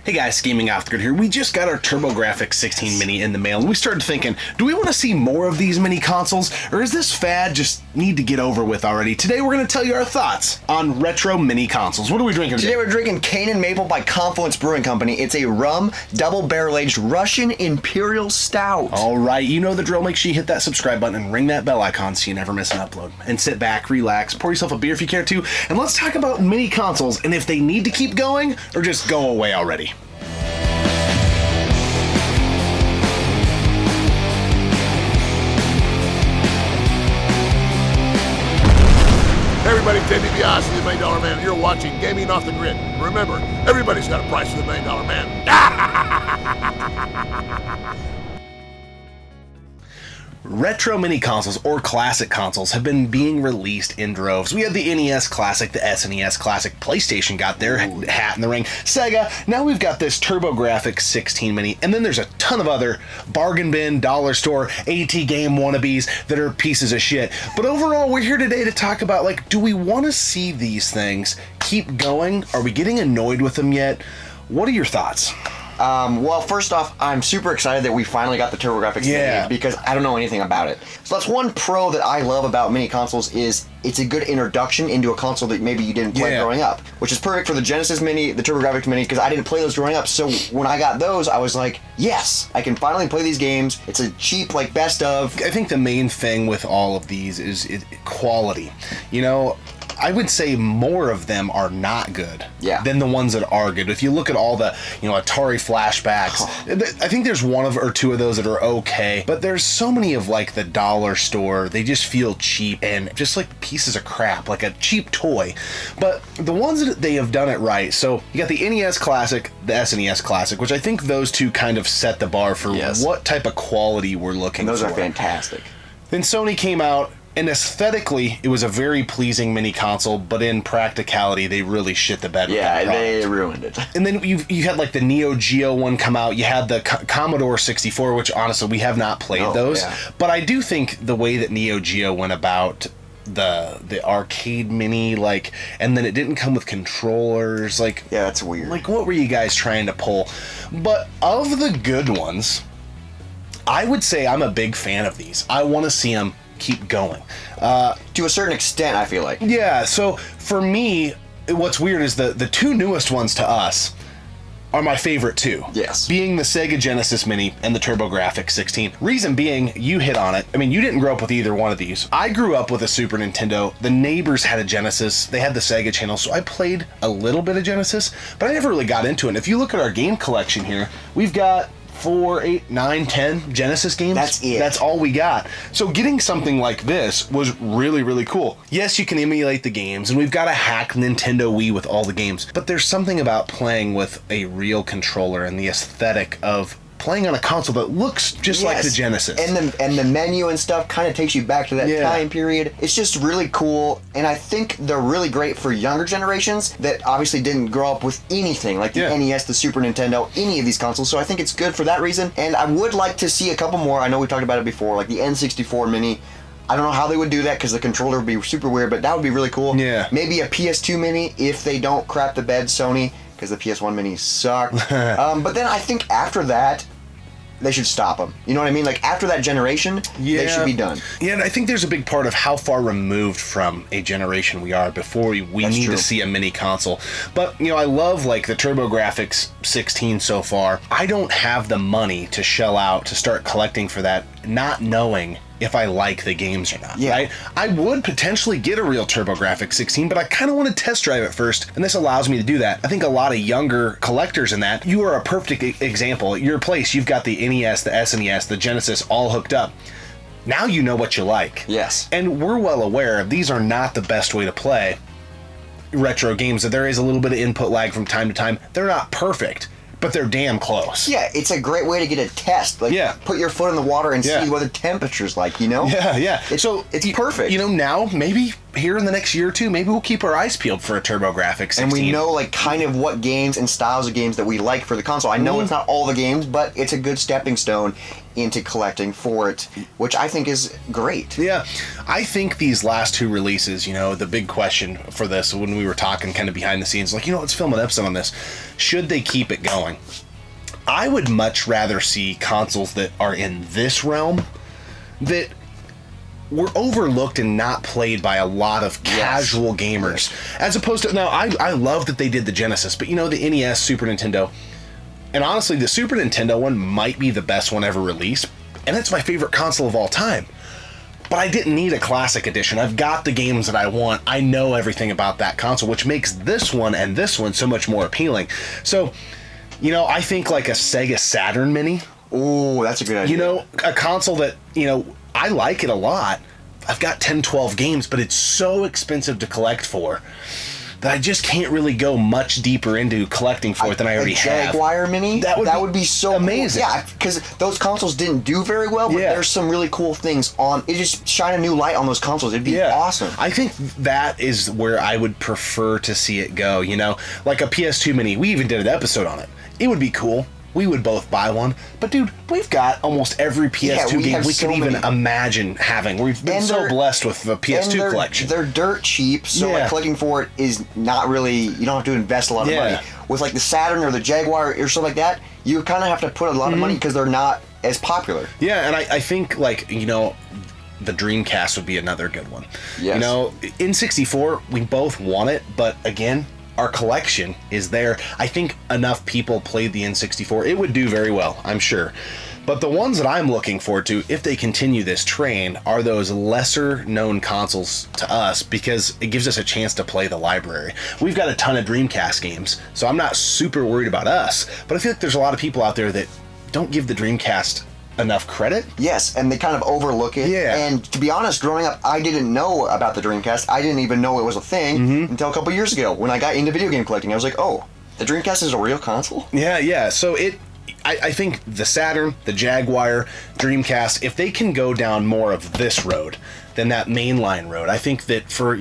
Hey guys, Scheming Off the Grid here. We just got our TurboGrafX 16 Mini in the mail, and we started thinking, do we want to see more of these mini consoles, or is this fad just need to get over with already? Today we're going to tell you our thoughts on retro mini consoles. What are we drinking today? Today we're drinking Cane and Maple by Confluence Brewing Company. It's a rum, double barrel-aged Russian Imperial Stout. All right, you know the drill. Make sure you hit that subscribe button and ring that bell icon so you never miss an upload. And sit back, relax, pour yourself a beer if you care to, and let's talk about mini consoles and if they need to keep going or just go away already. Hey everybody, DiBiase, the $1 Million Man. You're watching Gaming Off the Grid. Remember, everybody's got a price for the $1 Million Man. Retro mini consoles, or classic consoles, have been being released in droves. We had the NES Classic, the SNES Classic, PlayStation got their hat in the ring, Sega, now we've got this TurboGrafx 16 Mini, and then there's a ton of other bargain bin, dollar store, AT game wannabes that are pieces of shit. But overall, we're here today to talk about, like, do we want to see these things keep going? Are we getting annoyed with them yet? What are your thoughts? Well, first off, I'm super excited that we finally got the TurboGrafx Mini because I don't know anything about it. So that's one pro that I love about mini consoles is it's a good introduction into a console that maybe you didn't play growing up, which is perfect for the Genesis Mini, the TurboGrafx Mini, because I didn't play those growing up. So when I got those, I was like, yes, I can finally play these games. It's a cheap, like, best of. I think the main thing with all of these is quality. You know, I would say more of them are not good than the ones that are good. If you look at all the, Atari flashbacks, I think there's one or two of those that are okay, but there's so many of, like, the dollar store, they just feel cheap and just like pieces of crap, like a cheap toy. But the ones that they have done it right, so you got the NES Classic, the SNES Classic, which I think those two kind of set the bar for what type of quality we're looking for. Those are fantastic. Then Sony came out, and aesthetically, it was a very pleasing mini console, but in practicality, they really shit the bed with that product. They ruined it. And then you had, like, the Neo Geo one come out. You had the Commodore 64, which, honestly, we have not played those. Yeah. But I do think the way that Neo Geo went about the arcade mini, like, and then it didn't come with controllers, like... Yeah, that's weird. Like, what were you guys trying to pull? But of the good ones, I would say I'm a big fan of these. I want to see them keep going. To a certain extent, I feel like. Yeah, so for me, what's weird is the two newest ones to us are my favorite too. Yes. Being the Sega Genesis Mini and the TurboGrafx 16. Reason being, you hit on it. I mean, you didn't grow up with either one of these. I grew up with a Super Nintendo. The neighbors had a Genesis. They had the Sega channel, so I played a little bit of Genesis, but I never really got into it. And if you look at our game collection here, we've got 4, 8, 9, 10 Genesis games. That's it. That's all we got. So getting something like this was really, really cool. Yes, you can emulate the games, and we've got a hack Nintendo Wii with all the games, but there's something about playing with a real controller and the aesthetic of playing on a console that looks just like the Genesis. And the menu and stuff kind of takes you back to that time period. It's just really cool, and I think they're really great for younger generations that obviously didn't grow up with anything like the NES, the Super Nintendo, any of these consoles, so I think it's good for that reason. And I would like to see a couple more. I know we talked about it before, like the N64 Mini. I don't know how they would do that because the controller would be super weird, but that would be really cool. Yeah. Maybe a PS2 Mini if they don't crap the bed, Sony, because the PS1 Mini sucked. But then I think after that, they should stop them. You know what I mean? Like, after that generation, they should be done. Yeah, and I think there's a big part of how far removed from a generation we are before we need to see a mini console. But, I love, like, the TurboGrafx 16 so far. I don't have the money to shell out to start collecting for that, not knowing if I like the games or not, right? I would potentially get a real TurboGrafx 16, but I kind of want to test drive it first, and this allows me to do that. I think a lot of younger collectors in that, you are a perfect example. At your place, you've got the NES, the SNES, the Genesis all hooked up. Now you know what you like. Yes. And we're well aware these are not the best way to play retro games. There is a little bit of input lag from time to time. They're not perfect, but they're damn close. Yeah, it's a great way to get a test. Like, put your foot in the water and see what the temperature's like, Yeah. So it's perfect. Now, maybe here in the next year or two, maybe we'll keep our eyes peeled for a TurboGrafx 16. And we know, like, kind of what games and styles of games that we like for the console. I know it's not all the games, but it's a good stepping stone into collecting for it, which I think is great. Yeah, I think these last two releases, the big question for this, when we were talking kind of behind the scenes, like, let's film an episode on this. Should they keep it going? I would much rather see consoles that are in this realm that were overlooked and not played by a lot of casual gamers, as opposed to, now, I love that they did the Genesis, but the NES, Super Nintendo, and honestly, the Super Nintendo one might be the best one ever released, and it's my favorite console of all time. But I didn't need a classic edition. I've got the games that I want. I know everything about that console, which makes this one and this one so much more appealing. So, I think like a Sega Saturn Mini. Oh, that's a good idea. A console that, I like it a lot. I've got 10, 12 games, but it's so expensive to collect for that I just can't really go much deeper into collecting for it than I already have. Jaguar Mini? That would be so amazing. Cool. Yeah, because those consoles didn't do very well, but there's some really cool things on. It just shine a new light on those consoles. It'd be awesome. I think that is where I would prefer to see it go, Like a PS2 Mini. We even did an episode on it. It would be cool. We would both buy one. But, dude, we've got almost every PS2 game we could even imagine having. We've been so blessed with the PS2 collection. They're dirt cheap, so collecting for it is not really... You don't have to invest a lot of money. With, like, the Saturn or the Jaguar or something like that, you kind of have to put a lot of money because they're not as popular. Yeah, and I think, like, the Dreamcast would be another good one. Yes. N64, we both want it, but, again... Our collection is there. I think enough people played the N64. It would do very well, I'm sure. But the ones that I'm looking forward to, if they continue this train, are those lesser known consoles to us because it gives us a chance to play the library. We've got a ton of Dreamcast games, so I'm not super worried about us. But I feel like there's a lot of people out there that don't give the Dreamcast enough credit. Yes, and they kind of overlook it. Yeah. And to be honest, growing up, I didn't know about the Dreamcast. I didn't even know it was a thing until a couple years ago when I got into video game collecting. I was like, oh, the Dreamcast is a real console? Yeah. So I think the Saturn, the Jaguar, Dreamcast, if they can go down more of this road than that mainline road, I think that for,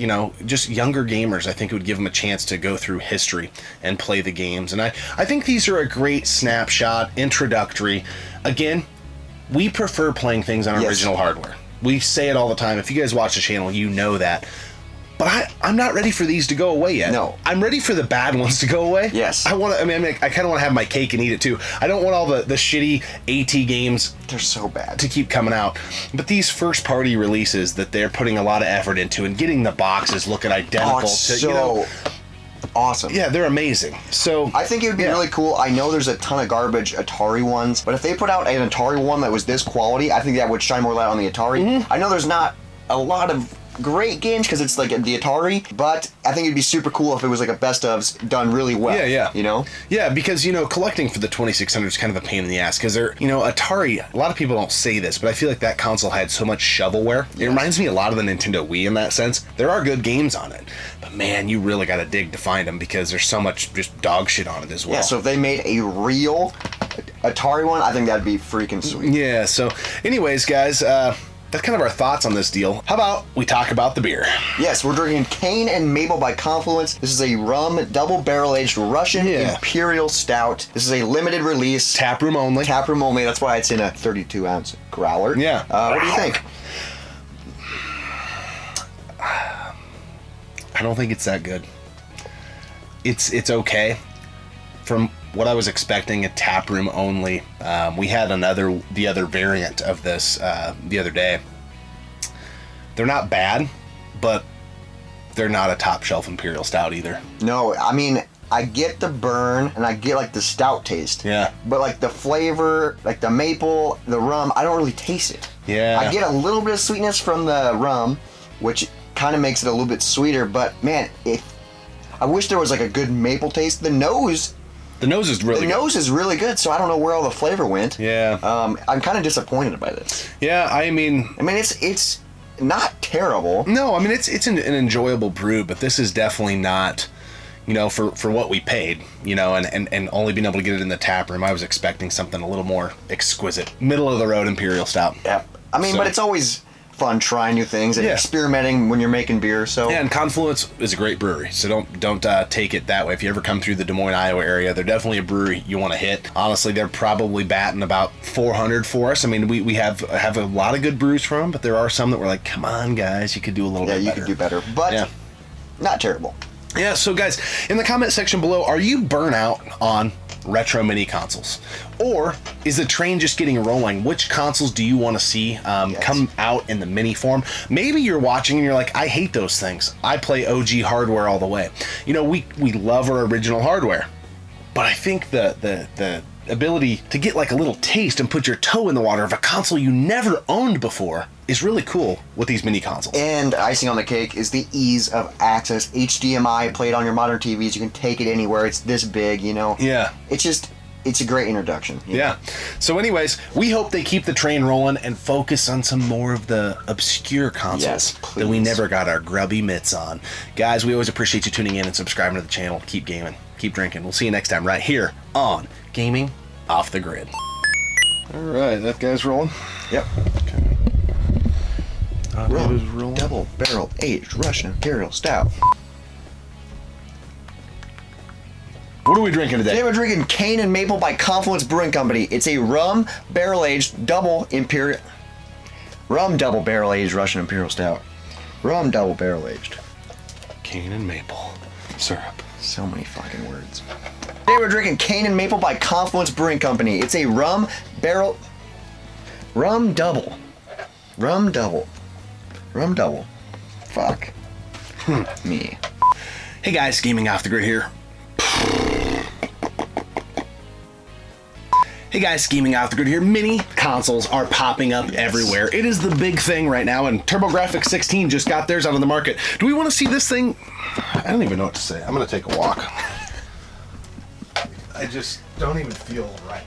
just younger gamers, I think it would give them a chance to go through history and play the games. And I think these are a great snapshot, introductory. Again, we prefer playing things on original hardware. We say it all the time. If you guys watch the channel, you know that. But I'm not ready for these to go away yet. No. I'm ready for the bad ones to go away. Yes. I kind of want to have my cake and eat it too. I don't want all the shitty AT games. They're so bad. To keep coming out. But these first party releases that they're putting a lot of effort into and getting the boxes looking identical awesome. Yeah, they're amazing. So I think it would be really cool. I know there's a ton of garbage Atari ones, but if they put out an Atari one that was this quality, I think that would shine more light on the Atari. I know there's not a lot of great games because it's like the Atari, but I think it'd be super cool if it was like a best ofs done really well. Yeah. Yeah, because, collecting for the 2600 is kind of a pain in the ass because they're, Atari, a lot of people don't say this, but I feel like that console had so much shovelware. It reminds me a lot of the Nintendo Wii in that sense. There are good games on it, but man, you really got to dig to find them because there's so much just dog shit on it as well. Yeah, so if they made a real Atari one, I think that'd be freaking sweet. Yeah, so anyways, guys, that's kind of our thoughts on this deal. How about we talk about the beer? Yes, we're drinking Cane and Maple by Confluence. This is a rum, double barrel-aged Russian Imperial Stout. This is a limited release. Taproom only. Taproom only. That's why it's in a 32-ounce growler. Yeah. What do you think? I don't think it's that good. It's okay. From what I was expecting, a taproom only. We had the other variant of this the other day. They're not bad, but they're not a top shelf Imperial Stout either. No, I mean, I get the burn and I get like the stout taste. Yeah. But like the flavor, like the maple, the rum, I don't really taste it. Yeah. I get a little bit of sweetness from the rum, which kind of makes it a little bit sweeter, but man, I wish there was like a good maple taste. The nose is really good, so I don't know where all the flavor went. Yeah. I'm kind of disappointed by this. Yeah, I mean it's not terrible. No, I mean it's an enjoyable brew, but this is definitely not, for what we paid, and only being able to get it in the tap room. I was expecting something a little more exquisite, middle of the road Imperial Stout. Yeah. I mean, but it's always fun trying new things and experimenting when you're making beer. So yeah, and Confluence is a great brewery, so don't take it that way. If you ever come through the Des Moines, Iowa area, they're definitely a brewery you want to hit. Honestly, they're probably batting about 400 for us. I mean, we have a lot of good brews from them, but there are some that we're like, come on, guys, you could do a little bit better. Yeah, you could do better, but not terrible. Yeah, so guys, in the comment section below, are you burnt out on retro mini consoles? Or is the train just getting rolling? Which consoles do you want to see come out in the mini form? Maybe you're watching and you're like, I hate those things. I play OG hardware all the way. You know, we love our original hardware, but I think the ability to get like a little taste and put your toe in the water of a console you never owned before is really cool with these mini consoles. And icing on the cake is the ease of access. HDMI, play it on your modern TVs. You can take it anywhere. It's this big, you know. Yeah. It's a great introduction. Yeah. So anyways, we hope they keep the train rolling and focus on some more of the obscure consoles that we never got our grubby mitts on. Guys, we always appreciate you tuning in and subscribing to the channel. Keep gaming. Keep drinking. We'll see you next time right here on Gaming Off the Grid. All right. That guy's rolling? Yep. Okay. Rum, double barrel aged Russian Imperial Stout. What are we drinking today? Today we're drinking Cane and Maple by Confluence Brewing Company. It's a rum barrel aged double barrel aged Russian Imperial Stout. Rum double barrel aged. Cane and maple syrup. So many fucking words. Today we're drinking Cane and Maple by Confluence Brewing Company. It's a rum double. Fuck. Me. Hey guys, Gaming Off the Grid here. Hey guys, Gaming Off the Grid here. Mini consoles are popping up everywhere. It is the big thing right now, and TurboGrafX 16 just got theirs out on the market. Do we want to see this thing? I don't even know what to say. I'm going to take a walk. I just don't even feel right.